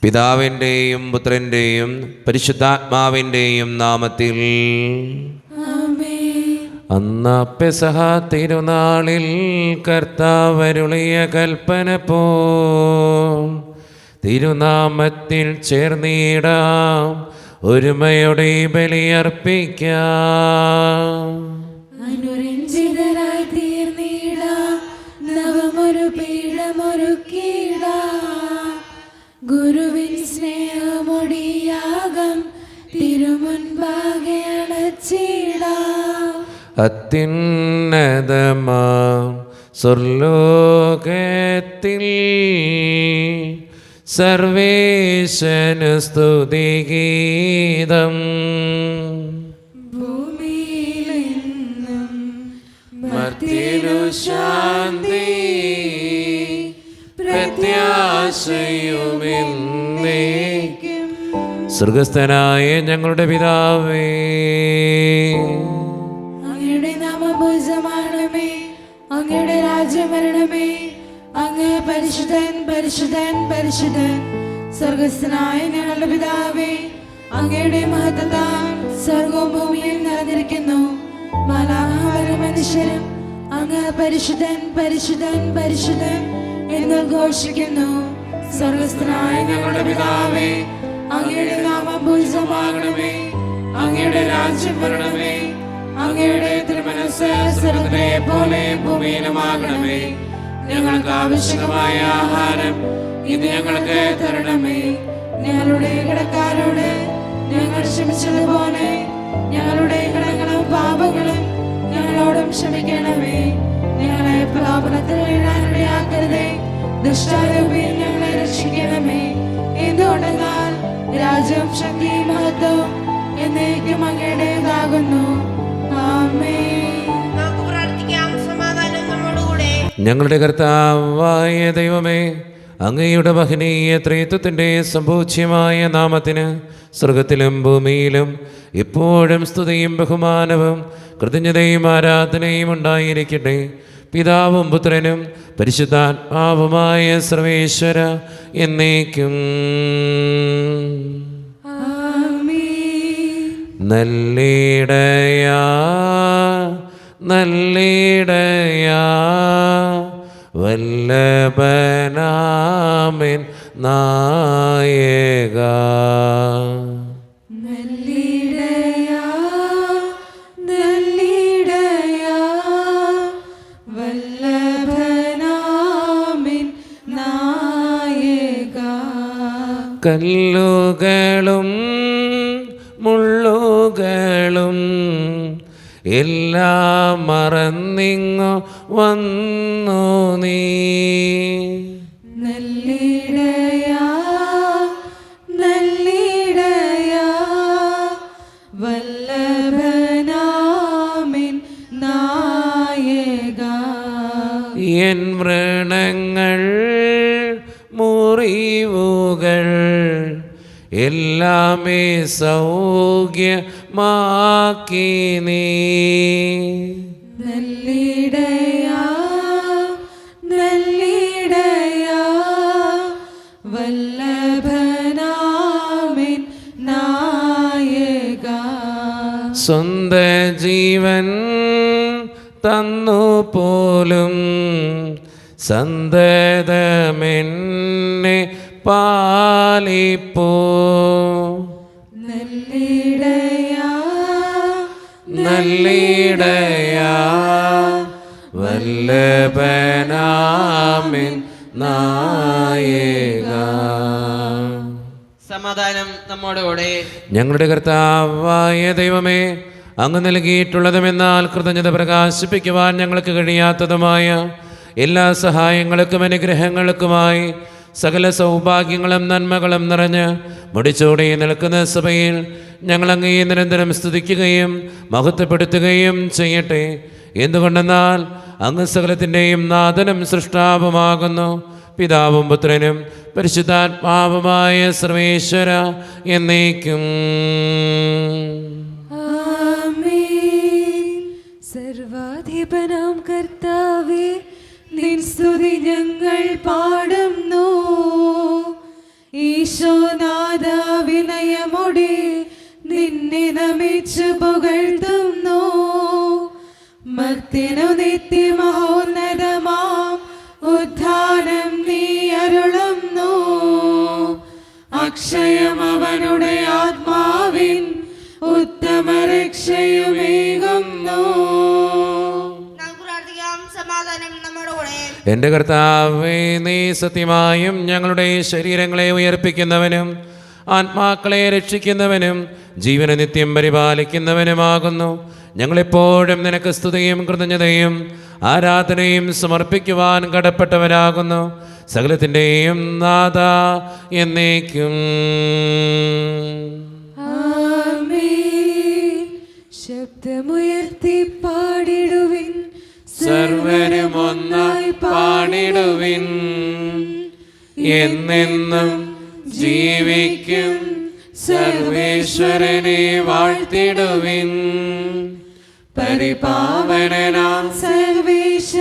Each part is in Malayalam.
പിതാവിൻ്റെയും പുത്രൻ്റെയും പരിശുദ്ധാത്മാവിൻ്റെയും നാമത്തിൽ. അന്ന് പെസഹ തിരുനാളിൽ കർത്താവരുളിയ കൽപ്പന പോ തിരുനാമത്തിൽ ചേർന്നിടാം, ഒരുമയോടെ ബലിയർപ്പിക്കാം. അനുരഞ്ജിതരായി തീർന്നിടാം, നവമൊരു പീഠമൊരുക്കിടാം. ഗുരുവിൻ സ്നേഹമൊടിയാകം തിരുമുൻപാകെ അണച്ചിടാം. അത്യുന്നതമാം സ്വർലോകത്തിൽ സർവേശനു സ്തുതിഗീതം. ഭൂമിയിലെന്നും മർത്യനു ശാന്തി, പ്രത്യാശയുമെന്നേക്കും. സ്വർഗസ്ഥനായ ഞങ്ങളുടെ പിതാവേ, അങ്ങയുടെ നാമം പൂജിതമാകണമേ, അങ്ങയുടെ രാജ്യം വരണമേ. അങ്ങ് പരിശുദ്ധൻ പരിശുദ്ധൻ പരിശുദ്ധൻ. സ്വർഗസ്ഥനായ ഞങ്ങളുടെ പിതാവേ, അങ്ങയുടെ മഹത്വത്താൽ സ്വർഗവും ഭൂമിയിൽ നിറഞ്ഞിരിക്കുന്നു. മാലാഖമാരും മനുഷ്യരും അങ്ങ് പരിശുദ്ധൻ പരിശുദ്ധൻ പരിശുദ്ധൻ എന്ന് ഘോഷിക്കുന്നു. സ്വർഗസ്ഥനായ ഞങ്ങളുടെ പിതാവേ, അങ്ങയുടെ നാമം പൂജിതമാകണമേ, അങ്ങയുടെ രാജ്യം വരണമേ. അങ്ങയുടെ തിരുമനസ്സ് സ്വർഗ്ഗത്തിലെ പോലെ ഭൂമിയിലുമാകണമേ. ഞങ്ങൾക്ക് ആവശ്യമായ ആഹാരം ഇന്ന് ഞങ്ങൾക്ക് തരണമേ. ഞങ്ങളുടെ കടക്കാരോട് ഞങ്ങൾ ക്ഷമിച്ചതുപോലെ ഞങ്ങളുടെ കടങ്ങളും പാപങ്ങളും ഞങ്ങളോടും ക്ഷമിക്കണമേ. ഞങ്ങളെ പ്രലോഭനത്തിൽ വീഴാനിടയാക്കരുതേ, ദുഷ്ടാരൂപിയിൽ ഞങ്ങളെ രക്ഷിക്കണമേ. എന്തുകൊണ്ടെന്നാൽ രാജ്യവും ശക്തിയും മഹത്വവും എന്നേക്കും അങ്ങയുടേതാകുന്നു. ആമേൻ. നമുക്ക് പ്രാർത്ഥിക്കാം. സമാധാനം നമ്മോടുകൂടെ. ഞങ്ങളുടെ കർത്താവായ ദൈവമേ, അങ്ങയുടെ മഹനീയ ത്രിത്വത്തിൻ്റെ സംപൂജ്യമായ നാമത്തിന് സ്വർഗത്തിലും ഭൂമിയിലും എപ്പോഴും സ്തുതിയും ബഹുമാനവും കൃതജ്ഞതയും ആരാധനയും ഉണ്ടായിരിക്കട്ടെ. പിതാവും പുത്രനും പരിശുദ്ധാത്മാവുമായ സർവേശ്വര എന്നേക്കും. നല്ലിടയാ നല്ലിടയാ വല്ലഭനാമൻ നായക. നല്ലിടയാ നല്ലിടയാ വല്ലഭനാമൻ നായക. കല്ലുകളും മുള്ളുകളും എല്ലാം മറന്നിങ്ങു വന്നു നീ. നല്ലിടയാ നല്ലിടയാ വല്ലഭനാമൻ നായക. എൻ വ്രണങ്ങൾ മുറിവുകൾ എല്ലാമേ സൗഖ്യമാക്കി നീ. നല്ലിടയാ നല്ലിടയാ വല്ലഭനാമൻ നായക. സ്വന്ത ജീവൻ തന്നു പോലും സന്തതമെന്നെ പാലിപ്പോ. നല്ലിടയാ നല്ലിടയാ വല്ലഭനാമൻ നായക. സമാധാനം നമ്മോടുകൂടെ. ഞങ്ങളുടെ കർത്താവായ ദൈവമേ, അങ്ങ് നൽകിയിട്ടുള്ളതുമെന്നാൽ കൃതജ്ഞത പ്രകാശിപ്പിക്കുവാൻ ഞങ്ങൾക്ക് കഴിയാത്തതുമായ എല്ലാ സഹായങ്ങൾക്കും അനുഗ്രഹങ്ങൾക്കുമായി സകല സൗഭാഗ്യങ്ങളും നന്മകളും നിറഞ്ഞ് മുടിച്ചൂടി നിൽക്കുന്ന സഭയിൽ ഞങ്ങൾ അങ്ങയെ നിരന്തരം സ്തുതിക്കുകയും മഹത്വപ്പെടുത്തുകയും ചെയ്യട്ടെ. എന്തുകൊണ്ടെന്നാൽ അങ്ങ് സകലത്തിൻ്റെയും നാഥനും സൃഷ്ടാവുമാകുന്നു. പിതാവും പുത്രനും പരിശുദ്ധാത്മാവുമായ സർവേശ്വര എന്നേക്കും. സർവാധിപനാം കർത്താവേ, നിൻ സ്തുതി ഞങ്ങൾ പാടുന്നു. ഈശോ നമിച്ചു പുകഴ്ത്തുന്നു. മർത്യനു നിത്യമഹോന്നതമാം ഉദ്ധാനം നീ അരുളുന്നു. അക്ഷയം അവനുടെ ആത്മാവിൻ ഉത്തമ രക്ഷയുമേകുന്നു. നമുക്ക് പ്രാർത്ഥിക്കാം. സമാധാനം നമ്മുടെ കൂടെ. എൻ്റെ കർത്താവേ, നീ സത്യമായും ഞങ്ങളുടെ ശരീരങ്ങളെ ഉയർപ്പിക്കുന്നവനും ആത്മാക്കളെ രക്ഷിക്കുന്നവനും ജീവനെ നിത്യം പരിപാലിക്കുന്നവനുമാകുന്നു. ഞങ്ങളെപ്പോഴും നിനക്ക് സ്തുതിയും കൃതജ്ഞതയും ആരാധനയും സമർപ്പിക്കുവാൻ കടപ്പെട്ടവരാകുന്നു. സകലത്തിൻ്റെയും നാഥ എന്നേക്കും. ആമേൻ. ശബ്ദമുയർത്തി പാടിടുവിൻ, സർവരും ഒന്നായി പാടിടുവിൻ. എന്നെന്നും ജീവിക്കും സർവേശ്വരനെ വാഴ്ത്തിടുവിൻ. പരിപാവനനാം സർവേശ,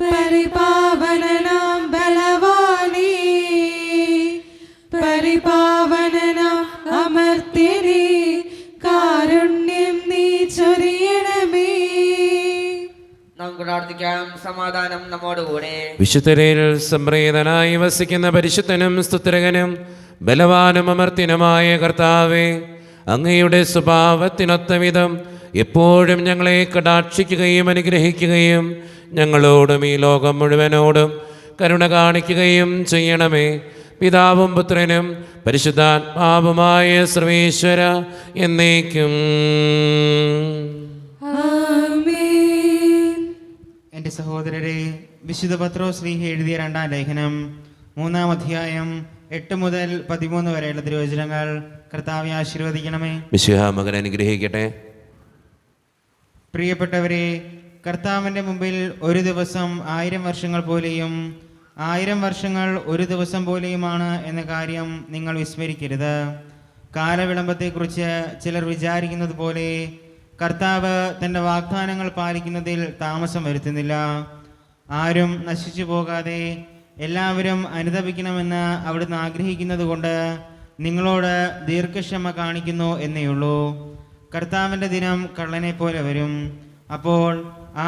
പരിപാവനനാം ബലവാനേ, പരിപാവനനാം അമർത്യനേ, കാരുണ്യം നീ ചൊരിയണമേ. നമുക്ക് പ്രാർത്ഥിക്കാം. സമാധാനം നമ്മോടുകൂടെ. വിശുദ്ധരിൽ സംപ്രീതനായി വസിക്കുന്ന പരിശുദ്ധനും സ്തുത്രകനും ബലവാനും അമർത്യനുമായ കർത്താവേ, അങ്ങയുടെ സ്വഭാവത്തിനൊത്ത വിധം എപ്പോഴും ഞങ്ങളെ കടാക്ഷിക്കുകയും അനുഗ്രഹിക്കുകയും ഞങ്ങളോടും ഈ ലോകം മുഴുവനോടും കരുണ കാണിക്കുകയും ചെയ്യണമേ. പിതാവും പുത്രനും പരിശുദ്ധാത്മാവുമായ സർവേശ്വര എന്നേക്കും. ആമേൻ. എൻ്റെ സഹോദരരെ, വിശുദ്ധ പത്രോസ് ശ്ലീഹ എഴുതിയ 2-ാം ലേഖനം 3-ാം അധ്യായം 8 മുതൽ 13 വരെയുള്ള തിരുവചനങ്ങൾ കർത്താവെ ആശീർവദിക്കണമേ. മിശിഹ മകൻ അനുഗ്രഹിക്കട്ടെ. പ്രിയപ്പെട്ടവരെ, കർത്താവിൻ്റെ മുമ്പിൽ ഒരു ദിവസം 1000 വർഷങ്ങൾ പോലെയും 1000 വർഷങ്ങൾ ഒരു ദിവസം പോലെയുമാണ് എന്ന കാര്യം നിങ്ങൾ വിസ്മരിക്കരുത്. കാലവിളംബത്തെക്കുറിച്ച് ചിലർ വിചാരിക്കുന്നത് പോലെ കർത്താവ് തൻ്റെ വാഗ്ദാനങ്ങൾ പാലിക്കുന്നതിൽ താമസം വരുത്തുന്നില്ല. ആരും നശിച്ചു പോകാതെ എല്ലാവരും അനുതപിക്കണമെന്ന് അവിടുന്ന് ആഗ്രഹിക്കുന്നത് കൊണ്ട് നിങ്ങളോട് ദീർഘക്ഷമ കാണിക്കുന്നു എന്നേയുള്ളൂ. കർത്താവിൻ്റെ ദിനം കള്ളനെ പോലെ വരും. അപ്പോൾ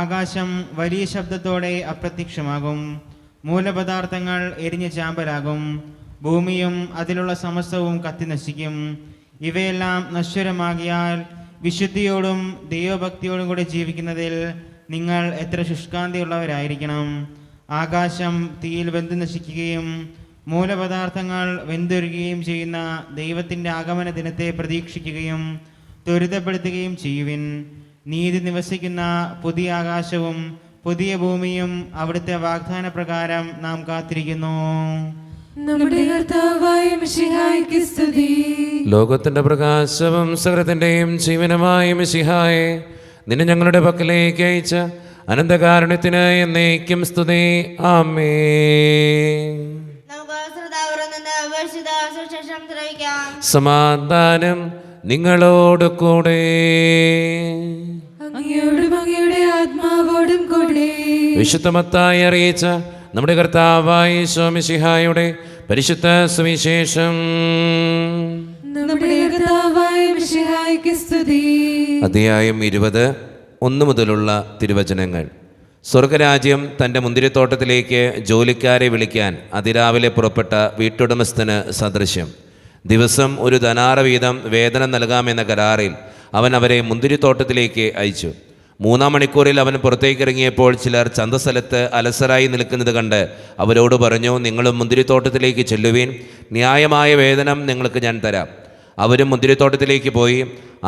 ആകാശം വലിയ ശബ്ദത്തോടെ അപ്രത്യക്ഷമാകും, മൂലപദാർത്ഥങ്ങൾ എരിഞ്ഞ് ചാമ്പലാകും, ഭൂമിയും അതിലുള്ള സമസ്തവും കത്തിനശിക്കും. ഇവയെല്ലാം നശ്വരമാകിയാൽ വിശുദ്ധിയോടും ദൈവഭക്തിയോടും കൂടി ജീവിക്കുന്നതിൽ നിങ്ങൾ എത്ര ശുഷ്കാന്തിയുള്ളവരായിരിക്കണം. ആകാശം തീയിൽ വെന്തു നശിക്കുകയും മൂലപദാർത്ഥങ്ങൾ വെന്തുരുകയും ചെയ്യുന്ന ദൈവത്തിൻ്റെ ആഗമന ദിനത്തെ പ്രതീക്ഷിക്കുകയും ത്വരിതപ്പെടുത്തുകയും ചെയ്യുവിൻ. നീതി നിവസിക്കുന്ന പുതിയ ആകാശവും പുതിയ ഭൂമിയും അവിടുത്തെ വാഗ്ദാന പ്രകാരം നാം കാത്തിരിക്കുന്നു. നമ്മുടെ കർത്താവായ മിശിഹായ്ക്ക് സ്തുതി. ലോകത്തിന്റെ പ്രകാശവും സകലത്തിന്റെയും ജീവനുമായ മിശിഹായെ, നിന്നെ ഞങ്ങളുടെ പക്കലേക്ക് അയച്ച അനന്തകാരുണ്യത്തിന് എന്നേക്കും സ്തുതി. ആമേൻ. നമുക്ക് ശ്രദ്ധാപൂർവ്വം നിന്ന് പരിശുദ്ധ സുവിശേഷം ശ്രവിക്കാം. സമാധാനം നിങ്ങളോട് കൂടെ. അങ്ങയോടും അങ്ങയുടെ ആത്മാവോടും കൂടെ. വിശുദ്ധ മത്തായി അറിയിച്ച നമ്മുടെ കർത്താവായ ഈശോ മിശിഹായുടെ പരിശുദ്ധ സുവിശേഷം. നമ്മുടെ കർത്താവായ മിശിഹായ്ക്ക് സ്തുതി. അധ്യായം 20 1 മുതലുള്ള തിരുവചനങ്ങൾ. സ്വർഗരാജ്യം തൻ്റെ മുന്തിരിത്തോട്ടത്തിലേക്ക് ജോലിക്കാരെ വിളിക്കാൻ അതിരാവിലെ പുറപ്പെട്ട വീട്ടുടമസ്ഥന് സദൃശ്യം. ദിവസം 1 ധനാറ വീതം വേതനം നൽകാമെന്ന കരാറിൽ അവൻ അവരെ മുന്തിരിത്തോട്ടത്തിലേക്ക് അയച്ചു. 3-ാം മണിക്കൂറിൽ അവൻ പുറത്തേക്കിറങ്ങിയപ്പോൾ ചിലർ ചന്തസ്ഥലത്ത് അലസരായി നിൽക്കുന്നത് കണ്ട് അവരോട് പറഞ്ഞു, നിങ്ങളും മുന്തിരിത്തോട്ടത്തിലേക്ക് ചെല്ലുവീൻ, ന്യായമായ വേതനം നിങ്ങൾക്ക് ഞാൻ തരാം. അവരും മുന്തിരിത്തോട്ടത്തിലേക്ക് പോയി.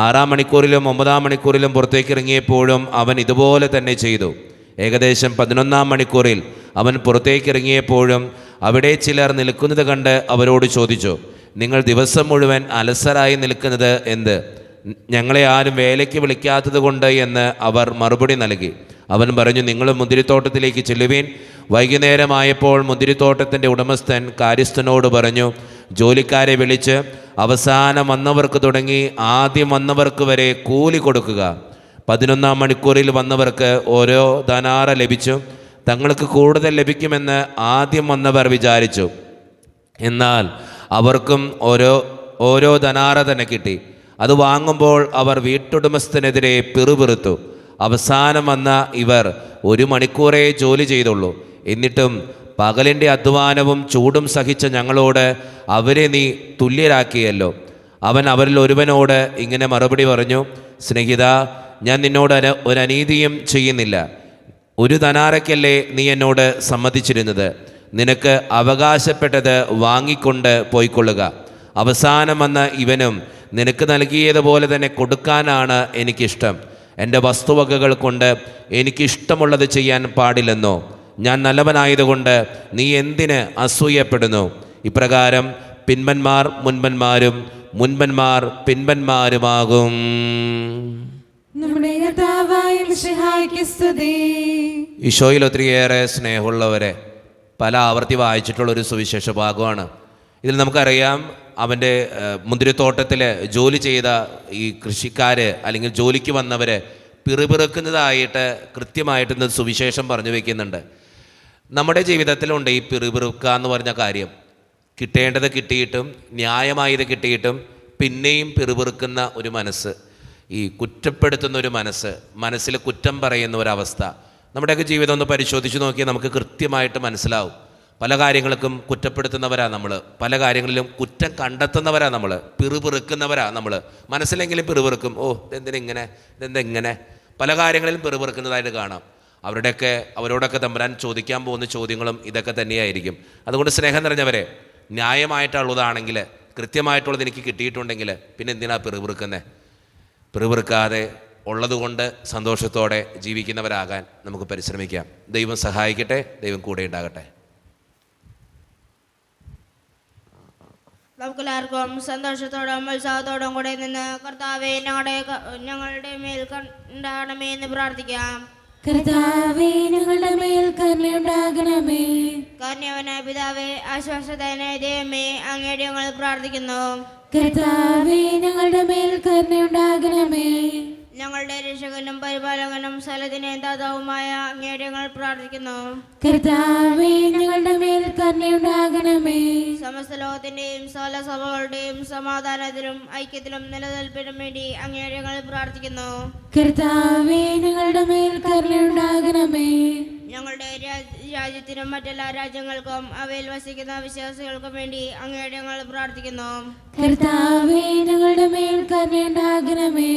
6-ാം മണിക്കൂറിലും 9-ാം മണിക്കൂറിലും പുറത്തേക്കിറങ്ങിയപ്പോഴും അവൻ ഇതുപോലെ തന്നെ ചെയ്തു. ഏകദേശം 11-ാം മണിക്കൂറിൽ അവൻ പുറത്തേക്കിറങ്ങിയപ്പോഴും അവിടെ ചിലർ നിൽക്കുന്നത് കണ്ട് അവരോട് ചോദിച്ചു, നിങ്ങൾ ദിവസം മുഴുവൻ അലസരായി നിൽക്കുന്നത് എന്ത്? ഞങ്ങളെ ആരും വേലയ്ക്ക് വിളിക്കാത്തത് കൊണ്ട് എന്ന് അവർ മറുപടി നൽകി. അവൻ പറഞ്ഞു, നിങ്ങൾ മുന്തിരിത്തോട്ടത്തിലേക്ക് ചെല്ലുവീൻ. വൈകുന്നേരമായപ്പോൾ മുന്തിരിത്തോട്ടത്തിൻ്റെ ഉടമസ്ഥൻ കാര്യസ്ഥനോട് പറഞ്ഞു, ജോലിക്കാരെ വിളിച്ച് അവസാനം വന്നവർക്ക് തുടങ്ങി ആദ്യം വന്നവർക്ക് വരെ കൂലി കൊടുക്കുക. 11-ാം മണിക്കൂറിൽ വന്നവർക്ക് ഓരോ ധനാറ ലഭിച്ചു. തങ്ങൾക്ക് കൂടുതൽ ലഭിക്കുമെന്ന് ആദ്യം വന്നവർ വിചാരിച്ചു. എന്നാൽ അവർക്കും ഓരോ ധനാറ തന്നെ കിട്ടി. അത് വാങ്ങുമ്പോൾ അവർ വീട്ടുടമസ്ഥനെതിരെ പിറുപിറുത്തു. അവസാനം വന്ന ഇവർ 1 മണിക്കൂറേ ജോലി ചെയ്തുള്ളൂ. എന്നിട്ടും പകലിൻ്റെ അധ്വാനവും ചൂടും സഹിച്ച ഞങ്ങളോട് അവരെ നീ തുല്യരാക്കിയല്ലോ. അവൻ അവരിൽ ഒരുവനോട് ഇങ്ങനെ മറുപടി പറഞ്ഞു, സ്നേഹിത, ഞാൻ നിന്നോട് ഒരു അനീതിയും ചെയ്യുന്നില്ല. 1 ധനാരക്കല്ലേ നീ എന്നോട് സമ്മതിച്ചിരുന്നത്? നിനക്ക് അവകാശപ്പെട്ടത് വാങ്ങിക്കൊണ്ട് പോയിക്കൊള്ളുക. അവസാനം വന്ന ഇവനും നിനക്ക് നൽകിയതുപോലെ തന്നെ കൊടുക്കാനാണ് എനിക്കിഷ്ടം. എൻ്റെ വസ്തുവകകൾ കൊണ്ട് എനിക്കിഷ്ടമുള്ളത് ചെയ്യാൻ പാടില്ലെന്നോ? ഞാൻ നല്ലവനായതുകൊണ്ട് നീ എന്തിന് അസൂയപ്പെടുന്നു? ഇപ്രകാരം പിൻപന്മാർ മുൻപന്മാരും മുൻപന്മാർ പിൻപന്മാരുമാകും. നമ്മുടെ കർത്താവായ മിശിഹായ്ക്ക് സ്തുതി. ഈശോയിൽ ഒത്തിരിയേറെ സ്നേഹമുള്ളവരെ, പല ആവർത്തി വായിച്ചിട്ടുള്ളൊരു സുവിശേഷ ഭാഗമാണ്. ഇതിൽ നമുക്കറിയാം, അവൻ്റെ മുന്തിരിത്തോട്ടത്തിൽ ജോലി ചെയ്ത ഈ കൃഷിക്കാർ അല്ലെങ്കിൽ ജോലിക്ക് വന്നവർ പിറുപിറുക്കുന്നതായിട്ട് കൃത്യമായിട്ട് ഇന്ന് സുവിശേഷം പറഞ്ഞു വയ്ക്കുന്നുണ്ട്. നമ്മുടെ ജീവിതത്തിലുണ്ട് ഈ പിറുപിറുക്കുക എന്ന് പറഞ്ഞ കാര്യം. കിട്ടേണ്ടത് കിട്ടിയിട്ടും ന്യായമായത് കിട്ടിയിട്ടും പിന്നെയും പിറുപിറുക്കുന്ന ഒരു മനസ്സ്, ഈ കുറ്റപ്പെടുത്തുന്ന ഒരു മനസ്സ്, മനസ്സിൽ കുറ്റം പറയുന്ന ഒരവസ്ഥ. നമ്മുടെയൊക്കെ ജീവിതം ഒന്ന് പരിശോധിച്ച് നോക്കിയാൽ നമുക്ക് കൃത്യമായിട്ട് മനസ്സിലാവും. പല കാര്യങ്ങൾക്കും കുറ്റപ്പെടുത്തുന്നവരാണ് നമ്മൾ, പല കാര്യങ്ങളിലും കുറ്റം കണ്ടെത്തുന്നവരാണ് നമ്മൾ, പിറുപിറുക്കുന്നവരാണ് നമ്മൾ. മനസ്സിലെങ്കിലും പിറുപിറുക്കും, ഓ ഇതെന്തിനിങ്ങനെ, ഇതെന്തെങ്ങനെ, പല കാര്യങ്ങളിലും പിറുപിറുക്കുന്നതായിട്ട് കാണാം. അവരോടൊക്കെ തമ്പുരാൻ ചോദിക്കാൻ പോകുന്ന ചോദ്യങ്ങളും ഇതൊക്കെ തന്നെയായിരിക്കും. അതുകൊണ്ട് സ്നേഹം നിറഞ്ഞവരെ, ന്യായമായിട്ടുള്ളതാണെങ്കിൽ, കൃത്യമായിട്ടുള്ളത് എനിക്ക് കിട്ടിയിട്ടുണ്ടെങ്കിൽ പിന്നെ എന്തിനാ പിറുപിറുക്കുന്നത്? പിറുപിറുക്കാതെ ഉള്ളതുകൊണ്ട് സന്തോഷത്തോടെ ജീവിക്കുന്നവരാകാൻ നമുക്ക് പരിശ്രമിക്കാം. ദൈവം സഹായിക്കട്ടെ, ദൈവം കൂടെ ഉണ്ടാകട്ടെ. നമുക്കെല്ലാവർക്കും സന്തോഷത്തോടും ഉത്സാഹത്തോടും കൂടെ നിന്ന് കർത്താവെ ഞങ്ങളുടെ മേൽ ഉണ്ടാകണമേ എന്ന് പ്രാർത്ഥിക്കാം. കർത്താവേ, ഞങ്ങളുടെ മേൽ കരുണയുണ്ടാകണമേ. കാരുണ്യവാനായ പിതാവേ, ആശ്വാസദായനായ ദൈവമേ, അങ്ങയുടെ ഞങ്ങൾ പ്രാർത്ഥിക്കുന്നു. കർത്താവേ, ഞങ്ങളുടെ മേൽ കരുണയുണ്ടാകണമേ. ഞങ്ങളുടെ രക്ഷകനും പരിപാലകനും സകലത്തിന്റെയും ദാതാവുമായ അങ്ങയുടെ ഞങ്ങൾ പ്രാർത്ഥിക്കുന്നു. കർത്താവേ, ഞങ്ങളുടെ മേൽ കരുണയുണ്ടാകണമേ. സമസ്ത ലോകത്തിന്റെയും സകല സഭകളുടെയും സമാധാനത്തിലും ഐക്യത്തിലും നിലനിൽപ്പിനും വേണ്ടി അങ്ങയുടെ ഞങ്ങൾ പ്രാർത്ഥിക്കുന്നു. കർത്താവേ, ഞങ്ങളുടെ മേൽ കരുണയുണ്ടാകണമേ. ഞങ്ങളുടെ രാജ്യത്തിനും മറ്റെല്ലാ രാജ്യങ്ങൾക്കും അവയിൽ വസിക്കുന്ന വിശ്വാസികൾക്കും വേണ്ടി അങ്ങയുടെ ഞങ്ങൾ പ്രാർത്ഥിക്കുന്നു. കർത്താവേ, ഞങ്ങളുടെ മേൽ കരുണയുണ്ടാകണമേ.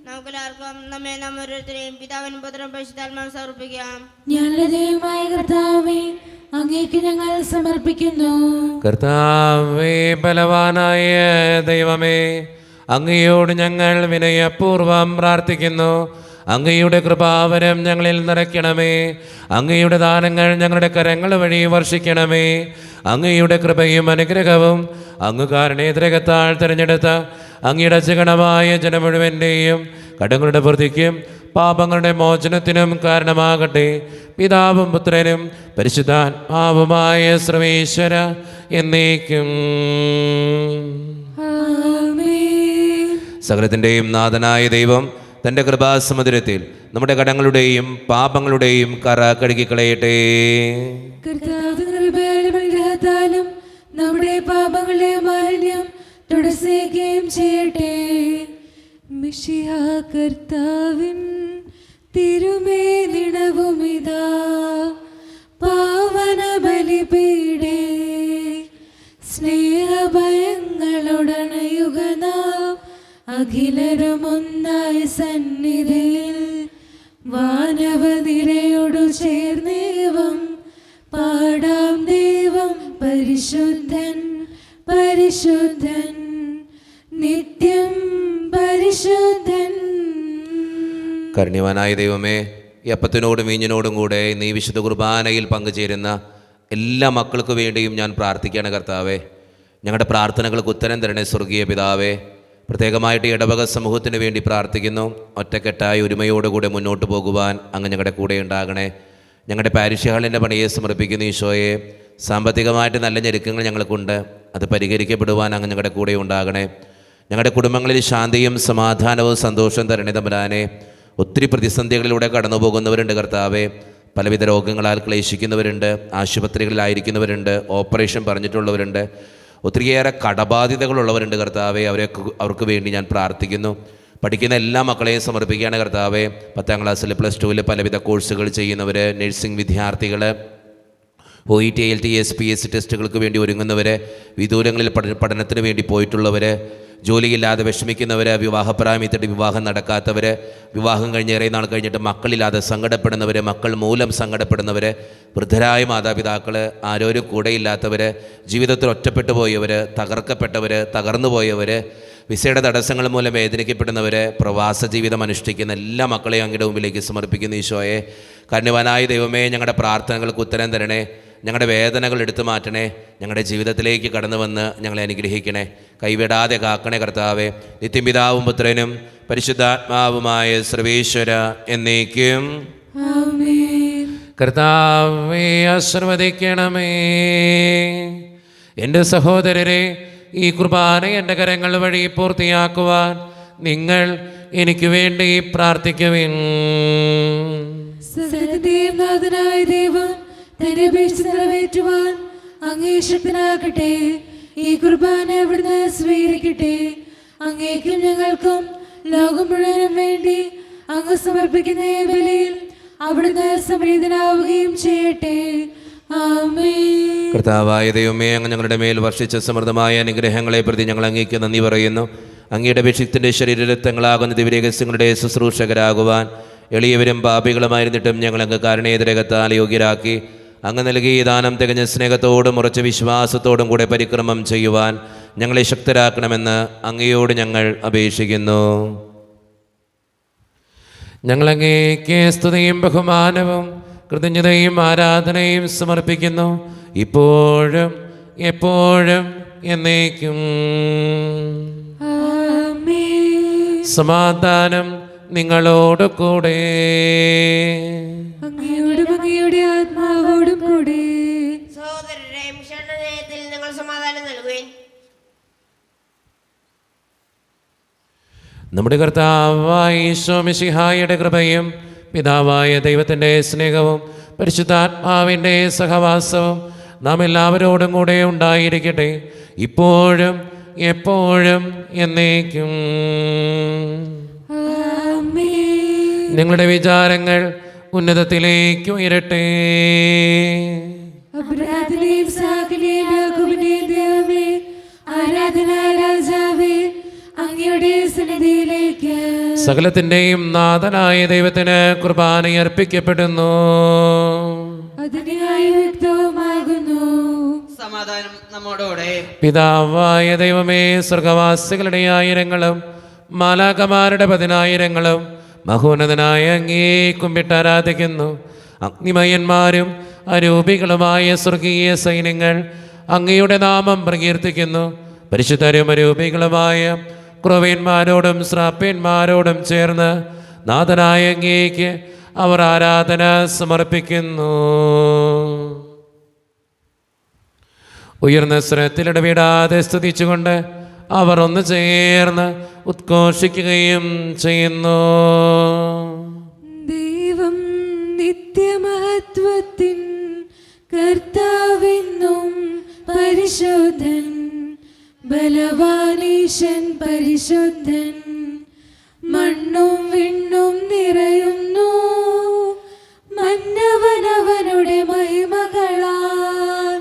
നമുക്കെല്ലാവർക്കും നമ്മെ നാം ഓരോരുത്തരെയും പിതാവിനും പുത്രനും പരിശുദ്ധാത്മാവിനും സമർപ്പിക്കാം. ഞങ്ങളുടെ ദൈവമായ കർത്താവേ, അങ്ങേക്ക് ഞങ്ങൾ സമർപ്പിക്കുന്നു. കർത്താവേ, ബലവാനായ ദൈവമേ, അങ്ങയോട് ഞങ്ങൾ വിനയപൂർവം പ്രാർത്ഥിക്കുന്നു. അങ്ങയുടെ കൃപാവരം ഞങ്ങളിൽ നിറയ്ക്കണമേ. അങ്ങയുടെ ദാനങ്ങൾ ഞങ്ങളുടെ കരങ്ങൾ വഴി വർഷിക്കണമേ. അങ്ങയുടെ കൃപയും അനുഗ്രഹവും അങ്ങ് കാരണേതരകത്താൽ തിരഞ്ഞെടുത്ത അങ്ങയുടെ അജഗണമായ ജനം മുഴുവൻ്റെയും കടങ്ങളുടെ വൃദ്ധിക്കും പാപങ്ങളുടെ മോചനത്തിനും കാരണമാകട്ടെ. പിതാവും പുത്രനും പരിശുദ്ധാത്മാവുമായ സർവേശ്വര എന്നേക്കും. ആമേൻ. സകലത്തിൻ്റെയും നാഥനായ ദൈവം തൻ്റെ കൃപാസമുദ്രത്തിൽ നമ്മുടെ കടങ്ങളുടെയും പാപങ്ങളുടെയും കറ കഴുകിക്കളയട്ടെ. കർത്താവിന്റെ കൃപയാലും അനുഗ്രഹത്താലും നമ്മുടെ പാപങ്ങളുടെ മാലിന്യം തുടച്ചേക്കുകയും ചെയ്യട്ടെ. മിശിഹാ കർത്താവിൻ തിരുമേനിടവുമിതാ പാവന ബലിപീഠേ സ്നേഹഭയങ്ങളോടണയുക നാം അഖിലരുമൊന്നായ സന്നിധിയിൽ വാനവനിരയോടു ചേർന്നേവം പാടാം. ദൈവം പരിശുദ്ധൻ പരിശുദ്ധൻ നിത്യം പരിശുദ്ധൻ. കാരുണ്യവാനായ ദൈവമേ, ഈ അപ്പത്തിനോടും വീഞ്ഞിനോടും കൂടെ നീ വിശുദ്ധ കുർബാനയിൽ പങ്കുചേരുന്ന എല്ലാ മക്കൾക്ക് വേണ്ടിയും ഞാൻ പ്രാർത്ഥിക്കുകയാണ്. കർത്താവേ, ഞങ്ങളുടെ പ്രാർത്ഥനകൾക്ക് ഉത്തരം തരണേ സ്വർഗീയ പിതാവേ. പ്രത്യേകമായിട്ട് ഇടവക സമൂഹത്തിന് വേണ്ടി പ്രാർത്ഥിക്കുന്നു. ഒറ്റക്കെട്ടായി ഒരുമയോടുകൂടെ മുന്നോട്ട് പോകുവാൻ അങ്ങ് ഞങ്ങളുടെ കൂടെ ഉണ്ടാകണേ. ഞങ്ങളുടെ പാരിഷ് ഹാളിൻ്റെ പണിയെ സമർപ്പിക്കുന്ന ഈശോയെ, സാമ്പത്തികമായിട്ട് നല്ല ഞെരുക്കങ്ങൾ ഞങ്ങൾക്കുണ്ട്, അത് പരിഹരിക്കപ്പെടുവാൻ അങ്ങ് ഞങ്ങളുടെ കൂടെ ഉണ്ടാകണേ. ഞങ്ങളുടെ കുടുംബങ്ങളിൽ ശാന്തിയും സമാധാനവും സന്തോഷവും തരണേ തമ്പുരാനെ. ഒത്തിരി പ്രതിസന്ധികളിലൂടെ കടന്നു പോകുന്നവരുണ്ട് കർത്താവേ. പലവിധ രോഗങ്ങളാൽ ക്ലേശിക്കുന്നവരുണ്ട്, ആശുപത്രികളിലായിരിക്കുന്നവരുണ്ട്, ഓപ്പറേഷൻ പറഞ്ഞിട്ടുള്ളവരുണ്ട്. ഒത്തിരിയേറെ കടബാധ്യതകളുള്ളവരുണ്ട് കർത്താവെ. അവർക്ക് വേണ്ടി ഞാൻ പ്രാർത്ഥിക്കുന്നു. പഠിക്കുന്ന എല്ലാ മക്കളെയും സമർപ്പിക്കുകയാണ് കർത്താവെ. 10ാം ക്ലാസ്സിൽ +2 പലവിധ കോഴ്സുകൾ ചെയ്യുന്നവർ, നഴ്സിംഗ് വിദ്യാർത്ഥികൾ, OET, IELTS, SPS ടെസ്റ്റുകൾക്ക് വേണ്ടി ഒരുങ്ങുന്നവർ, വിദൂരങ്ങളിൽ പഠനത്തിന് വേണ്ടി പോയിട്ടുള്ളവർ, ജോലിയില്ലാതെ വിഷമിക്കുന്നവർ, വിവാഹപ്രായമെത്തിയിട്ട് വിവാഹം നടക്കാത്തവർ, വിവാഹം കഴിഞ്ഞ് ഏറെ നാൾ കഴിഞ്ഞിട്ട് മക്കളില്ലാതെ സങ്കടപ്പെടുന്നവർ, മക്കൾ മൂലം സങ്കടപ്പെടുന്നവർ, വൃദ്ധരായ മാതാപിതാക്കൾ, ആരോരും കൂടെയില്ലാത്തവർ, ജീവിതത്തിൽ ഒറ്റപ്പെട്ടു പോയവർ, തകർക്കപ്പെട്ടവർ, തകർന്നു പോയവർ, വിസയുടെ തടസ്സങ്ങൾ മൂലം വേദനിക്കപ്പെടുന്നവർ, പ്രവാസ ജീവിതം അനുഷ്ഠിക്കുന്ന എല്ലാ മക്കളെയും അങ്ങയുടെ മുമ്പിലേക്ക് സമർപ്പിക്കുന്ന ഈശോയെ. കാരുണ്യവാനായ ദൈവമേ, ഞങ്ങളുടെ പ്രാർത്ഥനകൾക്ക് ഉത്തരം തരണേ. ഞങ്ങളുടെ വേദനകൾ എടുത്തു മാറ്റണേ. ഞങ്ങളുടെ ജീവിതത്തിലേക്ക് കടന്നു വന്ന് ഞങ്ങളെ അനുഗ്രഹിക്കണേ. കൈവിടാതെ കാക്കണേ കർത്താവേ. നിത്യപിതാവും പുത്രനും പരിശുദ്ധാത്മാവുമായ സർവേശ്വര എന്നേക്കും ആമേൻ. കർത്താവേ ആശീർവദിക്കണമേ. എൻ്റെ സഹോദരരെ, ഈ കുർബാന എൻ്റെ കരങ്ങൾ വഴി പൂർത്തിയാക്കുവാൻ നിങ്ങൾ എനിക്ക് വേണ്ടി പ്രാർത്ഥിക്കുവിൻ. സകലത്തെയും നാഥനായ ദൈവം തന്റെ അപേക്ഷ നിറവേറ്റുവാൻ അങ്ങേ ശക്തനാകട്ടെ. ഈ കുർബാന അവിടുന്ന് സ്വീകരിക്കട്ടെ. അങ്ങേക്കും ഞങ്ങൾക്കും ലോകം മുഴുവനും വേണ്ടി അങ്ങ് സമർപ്പിക്കുന്ന ഈ ബലിയിൽ അവിടുന്ന് സംപ്രീതനാവുകയും ചെയ്യട്ടെ. ആമേൻ. കർത്താവായ ദൈവമേ, അങ്ങ് ഞങ്ങളുടെ മേൽ വർഷിച്ച സമൃദ്ധമായ അനുഗ്രഹങ്ങളെ പ്രതി ഞങ്ങൾ അങ്ങേക്ക് നന്ദി പറയുന്നു. അങ്ങയുടെ അഭിഷിക്തൻ്റെ ശരീരരക്തങ്ങളാകുന്ന ദിവ്യരഹസ്യങ്ങളുടെ ശുശ്രൂഷകരാകുവാൻ എളിയവരും പാപികളുമായിരുന്നിട്ടും ഞങ്ങളങ്ങ് കാരുണ്യേതരകത്താൽ യോഗ്യരാക്കി. അങ്ങ് നൽകിയ ദാനം തികഞ്ഞ സ്നേഹത്തോടും ഉറച്ച വിശ്വാസത്തോടും കൂടെ പരിക്രമം ചെയ്യുവാൻ ഞങ്ങളെ ശക്തരാക്കണമെന്ന് അങ്ങയോട് ഞങ്ങൾ അപേക്ഷിക്കുന്നു. ഞങ്ങളങ്ങേക്ക് സ്തുതിയും ബഹുമാനവും കൃതജ്ഞതയും ആരാധനയും സമർപ്പിക്കുന്നു, ഇപ്പോഴും എപ്പോഴും എന്നേക്കും. ആമേൻ. സമാധാനം നിങ്ങളോട് കൂടെ. അങ്ങയോടും അങ്ങയുടെ ആത്മാവോടും കൂടെ. സഹോദരരെ, മിശിഹായുടെ നാമത്തിൽ നിങ്ങൾ സമാധാനം നൽകുവിൻ. നമ്മുടെ കർത്താവായ ഈശോ മിശിഹായുടെ കൃപയും പിതാവായ ദൈവത്തിൻ്റെ സ്നേഹവും പരിശുദ്ധാത്മാവിൻ്റെ സഹവാസവും നാം എല്ലാവരോടും കൂടെ ഉണ്ടായിരിക്കട്ടെ, ഇപ്പോഴും എപ്പോഴും എന്നേക്കും. ആമേൻ. നിങ്ങളുടെ വിചാരങ്ങൾ ഉന്നതത്തിലേക്ക് ഉയരട്ടെ. അബ്രാഹത്തിലെയും ഇസ്ഹാക്കിലെയും യാക്കോബിന്റെയും ദൈവമേ, ആരാധന രാജാവേ, അങ്ങയുടെ സന്നിധിയിലേക്ക് സകലത്തിൻ്റെയും നാഥനായ ദൈവത്തിന് കുർബാന അർപ്പിക്കപ്പെടുന്നു. അതിനായി വ്യക്തവുമാകുന്നു. സമാധാനം നമ്മോടുകൂടെ. പിതാവായ ദൈവമേ, സ്വർഗവാസികളുടെ ആയിരങ്ങളും മാലാകമാരുടെ 10,000ങ്ങളും മഹോന്നതനായ അങ്ങേ കുമ്പിട്ട് ആരാധിക്കുന്നു. അഗ്നിമയന്മാരും അരൂപികളുമായ സ്വർഗീയ സൈന്യങ്ങൾ അങ്ങയുടെ നാമം പ്രകീർത്തിക്കുന്നു. പരിശുദ്ധരും അരൂപികളുമായ ക്രൂവന്മാരോടും ശ്രാപ്യന്മാരോടും ചേർന്ന് നാഥനായ അങ്ങേക്ക് അവർ ആരാധന സമർപ്പിക്കുന്നു. ഉയർന്ന സ്വരത്തിലിടവിടാതെ സ്തുതിച്ചുകൊണ്ട് അവർ ഒന്ന് ചേർന്ന് ഉദ്ഘോഷിക്കുകയും ചെയ്യുന്നു. ദൈവം നിത്യമഹത്വത്തിൻ കർത്താവെന്നും പരിശുദ്ധൻ, ബലവാനീശൻ പരിശുദ്ധൻ. മണ്ണും വിണ്ണും നിറയുന്നു മന്നവനവനുടെ മഹിമകളാൽ.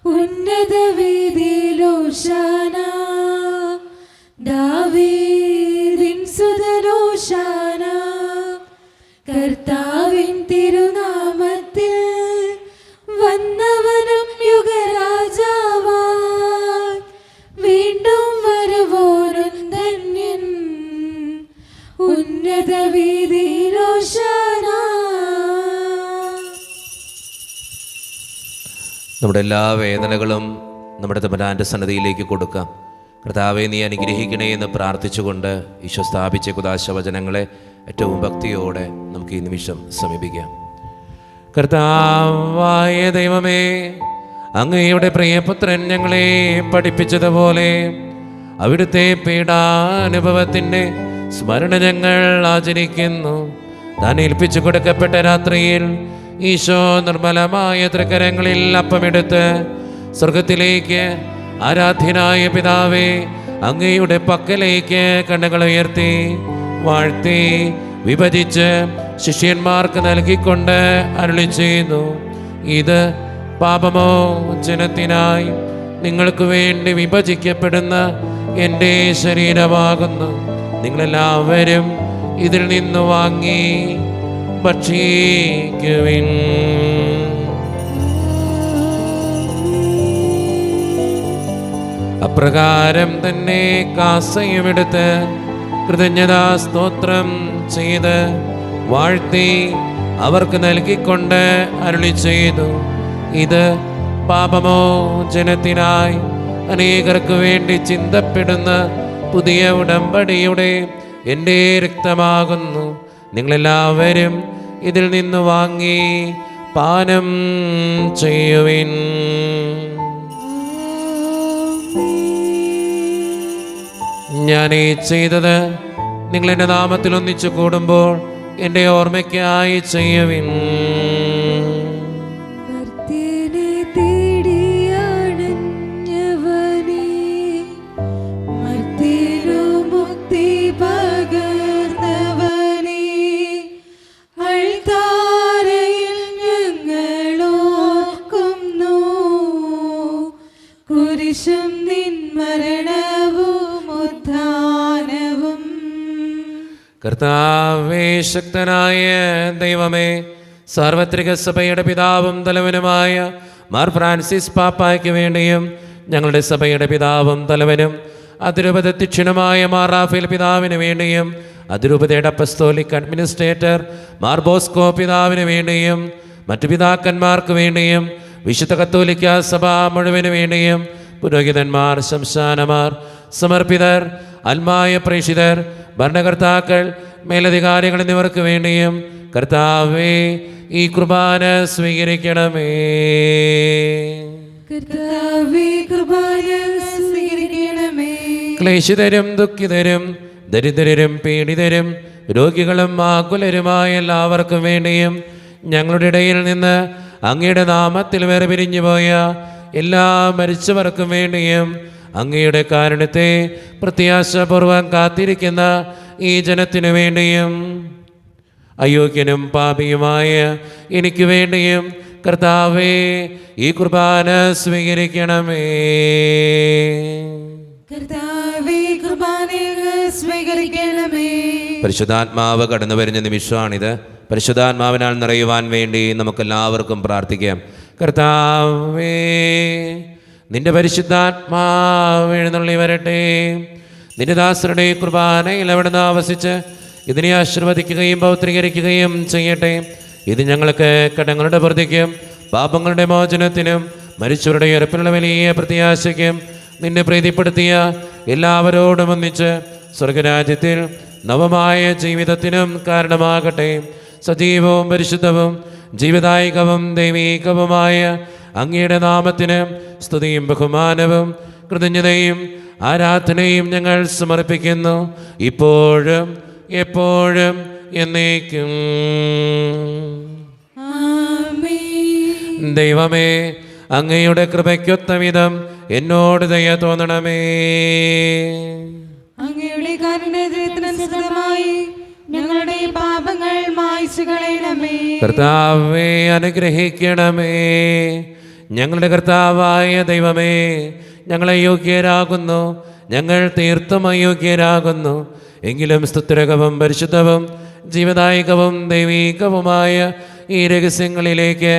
ഉന്നത വീതിയിലോശാന, ദാവീദിൻ സുതനോശാന. കർത്താവിൻ തിരുനാമത്തിൽ വന്നവനും യുഗരാജാവാൻ, വീണ്ടും വരുവോനും ധന്യൻ. ഉന്നത വീതിയിലോശാന. നമ്മുടെ എല്ലാ വേദനകളും നമ്മുടെ തമ്പുരാൻ്റെ സന്നദ്ധിയിലേക്ക് കൊടുക്കാം. കർത്താവെ, നീ അനുഗ്രഹിക്കണേ എന്ന് പ്രാർത്ഥിച്ചുകൊണ്ട് ഈശോ സ്ഥാപിച്ച കുദാശവചനങ്ങളെ ഏറ്റവും ഭക്തിയോടെ നമുക്ക് ഈ നിമിഷം സമീപിക്കാം. കർത്താവായ ദൈവമേ, അങ്ങയുടെ പ്രിയപുത്രൻ ഞങ്ങളെ പഠിപ്പിച്ചതുപോലെ അവിടുത്തെ പീഡാനുഭവത്തിൻ്റെ സ്മരണ ഞങ്ങൾ ആചരിക്കുന്നു. താൻ ഏൽപ്പിച്ചു കൊടുക്കപ്പെട്ട രാത്രിയിൽ ഈശോ നിർമ്മലമായ തൃക്കരങ്ങളിൽ അപ്പമെടുത്ത് സ്വർഗത്തിലേക്ക് ആരാധ്യനായ പിതാവേ, അങ്ങയുടെ പക്കലേക്ക് കണ്ണുകൾ ഉയർത്തി വാഴ്ത്തി വിഭജിച്ച് ശിഷ്യന്മാർക്ക് നൽകിക്കൊണ്ട് അരുളി ചെയ്യുന്നു. ഇത് പാപമോചനത്തിനായി നിങ്ങൾക്ക് വേണ്ടി വിഭജിക്കപ്പെടുന്ന എൻ്റെ ശരീരമാകുന്നു. നിങ്ങളെല്ലാവരും ഇതിൽ നിന്ന് വാങ്ങി ഭക്ഷിക്കുവിൻ. അപ്രകാരം തന്നെ കാസയുമെടുത്ത് കൃതജ്ഞതാ സ്തോത്രം ചെയ്ത് വാഴ്ത്തി അവർക്ക് നൽകിക്കൊണ്ട് അരുളി ചെയ്തു. ഇത് പാപമോചനത്തിനായി അനേകർക്ക് വേണ്ടി ചിന്തപ്പെടുന്ന പുതിയ ഉടമ്പടിയുടെ എൻ്റെ രക്തമാകുന്നു. നിങ്ങളെല്ലാവരും ഇതിൽ നിന്ന് വാങ്ങി പാനം ചെയ്യുവിൻ. ഞാനീ ചെയ്തത് നിങ്ങൾ എൻ്റെ നാമത്തിൽ ഒന്നിച്ചു കൂടുമ്പോൾ എൻ്റെ ഓർമ്മയ്ക്കായി ചെയ്യുവിൻ. മർത്യനെ തേടിയണഞ്ഞവനേ, മർത്യനു മുക്തി പകർന്നവനേ, അൾത്താരയിൽ ഞങ്ങളോർക്കുന്നു കുരിശും നിൻ മരണവും ഉത്ഥാനവും. കർത്താവേ, ശക്തനായ ദൈവമേ, സാർവത്രിക സഭയുടെ പിതാവും തലവനുമായ മാർ ഫ്രാൻസിസ് പാപ്പായ്ക്ക് വേണ്ടിയും ഞങ്ങളുടെ സഭയുടെ പിതാവും തലവനും അതിരൂപതധ്യക്ഷനുമായ മാർ റാഫേൽ പിതാവിന് വേണ്ടിയും അതിരൂപതയുടെ അപ്പസ്തോലിക് അഡ്മിനിസ്ട്രേറ്റർ മാർ ബോസ്കോ പിതാവിന് വേണ്ടിയും മറ്റു പിതാക്കന്മാർക്ക് വേണ്ടിയും വിശുദ്ധ കത്തോലിക്ക സഭ മുഴുവന് വേണ്ടിയും പുരോഹിതന്മാർ, ശംശാനമാർ, സമർപ്പിതർ, ആത്മായ പ്രേക്ഷിതർ, ഭരണകർത്താക്കൾ, മേലധികാരികൾ എന്നിവർക്ക് വേണ്ടിയും കർത്താവേ ഈ കുർബാന സ്വീകരിക്കണമേ. കർത്താവേ, കുർബാന സ്വീകരിക്കണമേ. ക്ലേശിതരും ദുഃഖിതരും ദരിദ്രരും പീഡിതരും രോഗികളും ആകുലരുമായ എല്ലാവർക്കും വേണ്ടിയും ഞങ്ങളുടെ ഇടയിൽ നിന്ന് അങ്ങയുടെ നാമത്തിൽ വേർപിരിഞ്ഞു പോയ എല്ലാ മരിച്ചവർക്കും വേണ്ടിയും അങ്ങയുടെ കാരുണ്യത്തെ പ്രത്യാശാപൂർവം കാത്തിരിക്കുന്ന ഈ ജനത്തിനു വേണ്ടിയും അയോഗ്യനും പാപിയുമായ എനിക്ക് വേണ്ടിയും കർത്താവേ ഈ കുർബാന സ്വീകരിക്കണമേ. കർത്താവേ, കുർബാന സ്വീകരിക്കണമേ. പരിശുദ്ധാത്മാവ് കടന്നു വരുന്ന നിമിഷമാണിത്. പരിശുദ്ധാത്മാവിനാൽ നിറയുവാൻ വേണ്ടി നമുക്കെല്ലാവർക്കും പ്രാർത്ഥിക്കാം. കർത്താവേ, നിന്റെ പരിശുദ്ധാത്മാവ് എഴുന്നള്ളി വരട്ടെ. നിന്റെ ദാസരുടെ കുർബാനയിൽ അവിടുന്ന് ആവസിച്ച് ഇതിനെ ആശീർവദിക്കുകയും പൗത്രീകരിക്കുകയും ചെയ്യട്ടെ. ഇത് ഞങ്ങൾക്ക് കടങ്ങളുടെ പ്രതിക്കും പാപങ്ങളുടെ മോചനത്തിനും മരിച്ചവരുടെ ഉയർപ്പിലുള്ള വലിയ പ്രത്യാശയ്ക്കും നിന്നെ പ്രീതിപ്പെടുത്തിയ എല്ലാവരോടും ഒന്നിച്ച് സ്വർഗരാജ്യത്തിൽ നവമായ ജീവിതത്തിനും കാരണമാകട്ടെ. സജീവവും പരിശുദ്ധവും ജീവദായകവും ദൈവീകവുമായ അങ്ങയുടെ നാമത്തിന് സ്തുതിയും ബഹുമാനവും കൃതജ്ഞതയും ആരാധനയും ഞങ്ങൾ സമർപ്പിക്കുന്നു, ഇപ്പോഴും എപ്പോഴും എന്നേക്കും. ആമേൻ. ദൈവമേ, അങ്ങയുടെ കൃപയ്ക്കൊത്ത വിധം എന്നോട് ദയ തോന്നണമേ. അങ്ങയുടെ കാരുണ്യത്തിനനുസൃതമായി ഞങ്ങളുടെ പാപങ്ങൾ മായ്ച്ചു കളയണമേ. കർത്താവേ, അനുഗ്രഹിക്കണമേ. ഞങ്ങളുടെ കർത്താവായ ദൈവമേ, ഞങ്ങളെ യോഗ്യരാകുന്നു, ഞങ്ങൾ തീർത്തും അയോഗ്യരാകുന്നു. എങ്കിലും സ്തുത്യർഹവും പരിശുദ്ധവും ജീവദായകവും ദൈവീകവുമായ ഈ രഹസ്യങ്ങളിലേക്ക്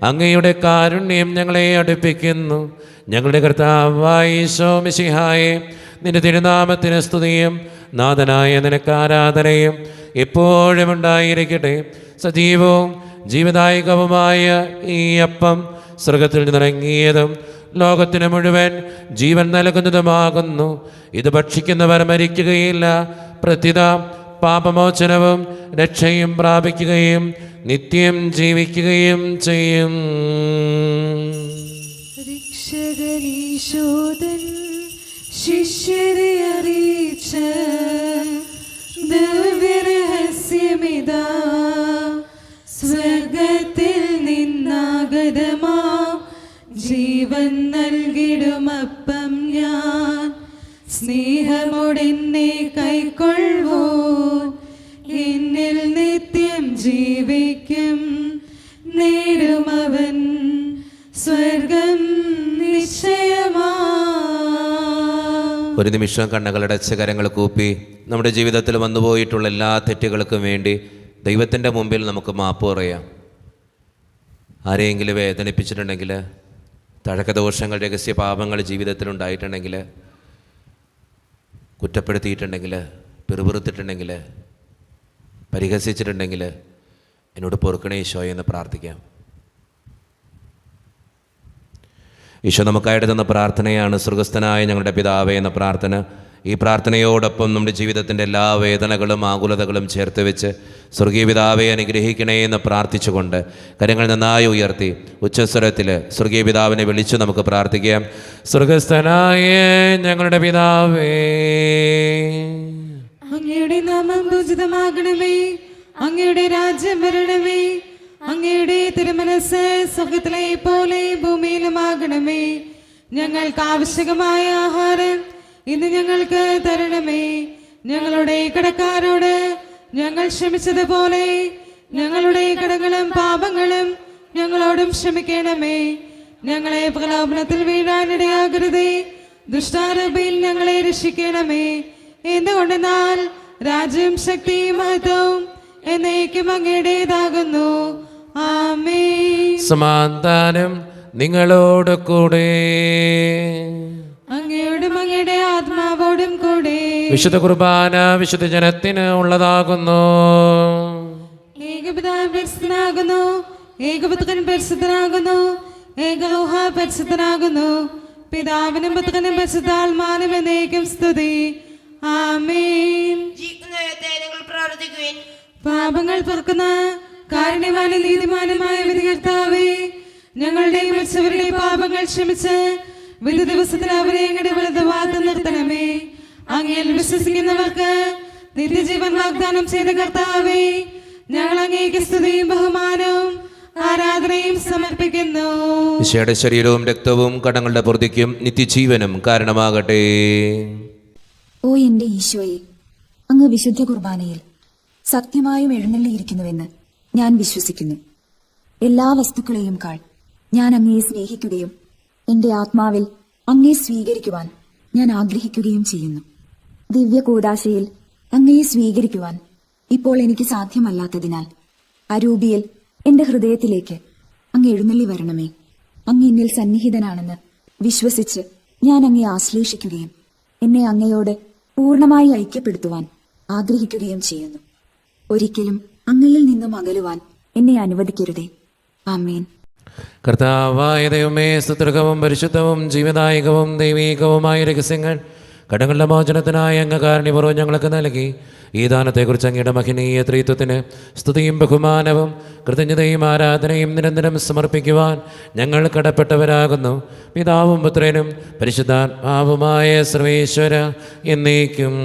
അങ്ങയുടെ കാരുണ്യം ഞങ്ങളെ അടുപ്പിക്കുന്നു. ഞങ്ങളുടെ കർത്താവായ ഈശോ മിശിഹായെ, നിന്റെ തിരുനാമത്തിന് സ്തുതിയും നാഥനായ നിനക്ക് ആരാധനയും എപ്പോഴും ഉണ്ടായിരിക്കട്ടെ. സജീവവും ജീവദായകവുമായ ഈ അപ്പം സ്വർഗത്തിൽ നിന്നിറങ്ങിയതും ലോകത്തിന് മുഴുവൻ ജീവൻ നൽകുന്നതുമാകുന്നു. ഇത് ഭക്ഷിക്കുന്നവർ മരിക്കുകയില്ല, പ്രത്യുത പാപമോചനവും രക്ഷയും പ്രാപിക്കുകയും നിത്യം ജീവിക്കുകയും ചെയ്യും. രക്ഷകനീശോദൻ ശിഷ്യരെ അറിയിച്ച ദിവ്യരഹസ്യമിതാ, സ്വർഗത്തിൽ നിന്നാഗതമാ ജീവൻ നൽകിടുമപ്പം സ്നേഹമോടെന്നെ കൈക്കൊള്ളുവോ എന്നിൽ നിത്യം ജീവിക്കും നേടുമവൻ സ്വർഗം നിശ്ചയമാ. ഒരു നിമിഷം കണ്ണുകളടച്ച് കരങ്ങൾ കൂപ്പി നമ്മുടെ ജീവിതത്തിൽ വന്നുപോയിട്ടുള്ള എല്ലാ തെറ്റുകൾക്കും വേണ്ടി ദൈവത്തിൻ്റെ മുമ്പിൽ നമുക്ക് മാപ്പ് പറയാം. ആരെയെങ്കിലും വേദനിപ്പിച്ചിട്ടുണ്ടെങ്കിൽ, തഴക്കദോഷങ്ങൾ, രഹസ്യ പാപങ്ങൾ ജീവിതത്തിലുണ്ടായിട്ടുണ്ടെങ്കിൽ, കുറ്റപ്പെടുത്തിയിട്ടുണ്ടെങ്കിൽ, പിറുപിറുത്തിട്ടുണ്ടെങ്കിൽ, പരിഹസിച്ചിട്ടുണ്ടെങ്കിൽ എന്നോട് പൊറുക്കണേ ഈശോയെ എന്ന് പ്രാർത്ഥിക്കാം. ഈശോ നമുക്കായിട്ട് തന്ന പ്രാർത്ഥനയാണ് സ്വർഗസ്ഥനായ ഞങ്ങളുടെ പിതാവേ എന്ന പ്രാർത്ഥന. ഈ പ്രാർത്ഥനയോടൊപ്പം നമ്മുടെ ജീവിതത്തിൻ്റെ എല്ലാ വേദനകളും ആകുലതകളും ചേർത്ത് വെച്ച് സ്വർഗീയ പിതാവെ അനുഗ്രഹിക്കണേ എന്ന് പ്രാർത്ഥിച്ചുകൊണ്ട് കരങ്ങൾ നന്നായി ഉയർത്തി ഉച്ചസ്വരത്തിൽ സ്വർഗീയ പിതാവിനെ വിളിച്ചു നമുക്ക് പ്രാർത്ഥിക്കാം. സ്വർഗസ്ഥനായ ഞങ്ങളുടെ പിതാവേ, അങ്ങയുടെ നാമം പൂജിതമാകണമേ, അങ്ങയുടെ രാജ്യം വരണമേ, അങ്ങയുടെ തിരുമനസ് സ്വർഗത്തിലെ പോലെ ഭൂമിയിലുമാകണമേ. ഞങ്ങൾക്ക് ആവശ്യകമായ ആഹാരം ഇന്ന് ഞങ്ങൾക്ക് തരണമേ. ഞങ്ങളുടെ കടക്കാരോട് ഞങ്ങൾ ക്ഷമിച്ചതുപോലെ ഞങ്ങളുടെ കടങ്ങളും പാപങ്ങളും ഞങ്ങളോടും ക്ഷമിക്കണമേ. ഞങ്ങളെ പ്രലോഭനത്തിൽ വീഴാനിടയാകരുതേ, ദുഷ്ടാരൂപിയിൽ ഞങ്ങളെ രക്ഷിക്കണമേ. എന്തുകൊണ്ടെന്നാൽ രാജ്യം ശക്തിയും മഹത്വവും എന്നേക്കും അങ്ങയുടേതാകുന്നു. ആമേൻ. സമാധാനം നിങ്ങളോട് കൂടെ. അങ്ങയോടും അങ്ങയുടെ ആത്മാവോടും കൂടെ. വിശുദ്ധ കുർബാന വിശുദ്ധ ജനത്തിന് ഉള്ളതാകുന്നു. ഏകപിതാവ് പരിശുദ്ധനാകുന്നു, ഏകപുത്രൻ പരിശുദ്ധനാകുന്നു, ഏകലോഹ പരിശുദ്ധനാകുന്നു. പിതാവിനും പുത്രനും പരിശുദ്ധാത്മാവിനും എന്നേക്കും സ്തുതി. ആമേൻ. നിങ്ങൾ പ്രാർത്ഥിക്കുവിൻ. പാപങ്ങൾ പൊറുക്കുന്ന കാരുണ്യവാനും നീതിമാനുമായ വിധികർത്താവേ, ഞങ്ങളുടെ മരിച്ചവരുടെ പാപങ്ങൾ ക്ഷമിച്ച് വിധി ദിവസത്തിൽ അവരെ ഞങ്ങളുടെ വലതുഭാഗത്ത് നിർത്തണമേ. അങ്ങയിൽ വിശ്വസിക്കുന്നവർക്ക് നിത്യജീവൻ വാഗ്ദാനം ചെയ്ത കർത്താവേ, ഞങ്ങൾ അങ്ങേക്ക് സ്തുതിയും ബഹുമാനവും ആരാധനയും സമർപ്പിക്കുന്നു. ഈശോയുടെ ശരീരവും രക്തവും കടങ്ങളുടെ പൊറുതിക്കും നിത്യജീവനും കാരണമാകട്ടെ. ഓ എന്റെ ഈശോയെ, അങ്ങ് വിശുദ്ധ കുർബാനയിൽ സത്യമായും എഴുന്നള്ളിയിരിക്കുന്നുവെന്ന് ഞാൻ വിശ്വസിക്കുന്നു. എല്ലാ വസ്തുക്കളെയും കാൾ ഞാൻ അങ്ങയെ സ്നേഹിക്കുകയും എന്റെ ആത്മാവിൽ അങ്ങയെ സ്വീകരിക്കുവാൻ ഞാൻ ആഗ്രഹിക്കുകയും ചെയ്യുന്നു. ദിവ്യ കൂദാശയിൽ അങ്ങയെ സ്വീകരിക്കുവാൻ ഇപ്പോൾ എനിക്ക് സാധ്യമല്ലാത്തതിനാൽ അരൂപിയിൽ എന്റെ ഹൃദയത്തിലേക്ക് അങ്ങ് എഴുന്നള്ളി വരണമേ. അങ്ങ് എന്നിൽ സന്നിഹിതനാണെന്ന് വിശ്വസിച്ച് ഞാൻ അങ്ങയെ ആശ്ലേഷിക്കുകയും എന്നെ അങ്ങയോട് പൂർണ്ണമായി ഐക്യപ്പെടുത്തുവാൻ ആഗ്രഹിക്കുകയും ചെയ്യുന്നു. ഒരിക്കലും അങ്ങയിൽ നിന്നും അകലുവാൻ എന്നെ അനുവദിക്കരുതേ. ആമേൻ. കർത്താവായ ദൈവമേ, സ്തുത്യർഹവും പരിശുദ്ധവും ജീവദായകവും ദൈവീകവുമായ രഹസ്യങ്ങൾ കടങ്ങളുടെ മോചനത്തിനായ അങ്ങ് കാരുണ്യപൂർവ്വം ഞങ്ങൾക്ക് നൽകി. ഈ ദാനത്തെക്കുറിച്ച് അങ്ങയുടെ മഹനീയ ത്രിത്വത്തിന് സ്തുതിയും ബഹുമാനവും കൃതജ്ഞതയും ആരാധനയും നിരന്തരം സമർപ്പിക്കുവാൻ ഞങ്ങൾ കടപ്പെട്ടവരാകുന്നു. പിതാവും പുത്രനും പരിശുദ്ധാത്മാവുമായ സർവേശ്വര എന്നേക്കും.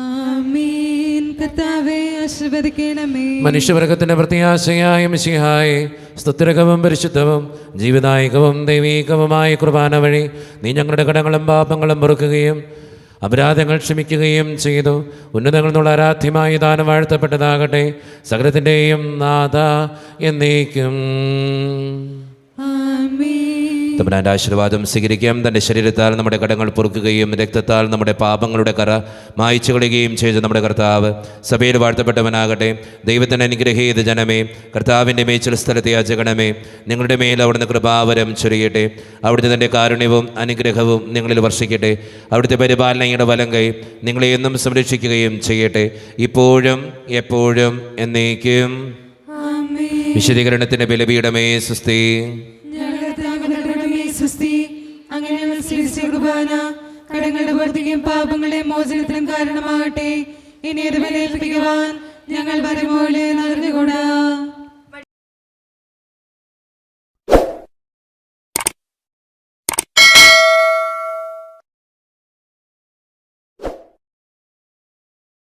ആമേൻ. കർത്താവേ ആശീർവദിക്കണമേ. മനുഷ്യവർഗത്തിന്റെ പ്രത്യാശയായ മിശിഹായെ, സ്തുത്യർഹവും പരിശുദ്ധവും ജീവദായകവും ദൈവീകവുമായ കുർബാന വഴി നീ ഞങ്ങളുടെ കടങ്ങളും പാപങ്ങളും പൊറുക്കുകയും അപരാധങ്ങൾ ക്ഷമിക്കുകയും ചെയ്തു. ഉന്നതങ്ങൾ നിന്നുള്ള ആരാധ്യമായ ദാനം വാഴ്ത്തപ്പെട്ടതാകട്ടെ. സകലത്തിൻ്റെയും നാഥ എന്നേക്കും. തമ്പുരാന്റെ ആശീർവാദം സ്വീകരിക്കാം. തൻ്റെ ശരീരത്താൽ നമ്മുടെ കടങ്ങൾ പൊറുക്കുകയും രക്തത്താൽ നമ്മുടെ പാപങ്ങളുടെ കറ മായ്ച്ചു കളയുകയും ചെയ്ത നമ്മുടെ കർത്താവ് സഭയിൽ വാഴ്ത്തപ്പെട്ടവനാകട്ടെ. ദൈവത്തിൻ്റെ അനുഗ്രഹീത ജനമേ, കർത്താവിൻ്റെ മേച്ചിൽ സ്ഥലത്തെ യാചകണമേ, നിങ്ങളുടെ മേൽ അവിടുന്ന് കൃപാവരം ചൊരിയട്ടെ. അവിടുത്തെ തൻ്റെ കാരുണ്യവും അനുഗ്രഹവും നിങ്ങളിൽ വർഷിക്കട്ടെ. അവിടുത്തെ പരിപാലനയുടെ വലം കൈ നിങ്ങളെ എന്നും സംരക്ഷിക്കുകയും ചെയ്യട്ടെ, ഇപ്പോഴും എപ്പോഴും എന്നേക്കും. വിശദീകരണത്തിൻ്റെ ബലിപീഠമേ സ്വസ്തി. അങ്ങനെ ഞങ്ങൾ സ്വീകരിച്ച കുർബാന കടങ്ങളുടെ വർദ്ധിക്കും പാപങ്ങളുടെ മോചനത്തിനും കാരണമാകട്ടെ. ഇനി അത് ബലിയർപ്പിക്കുവാൻ ഞങ്ങൾ വരുമ്പോൾ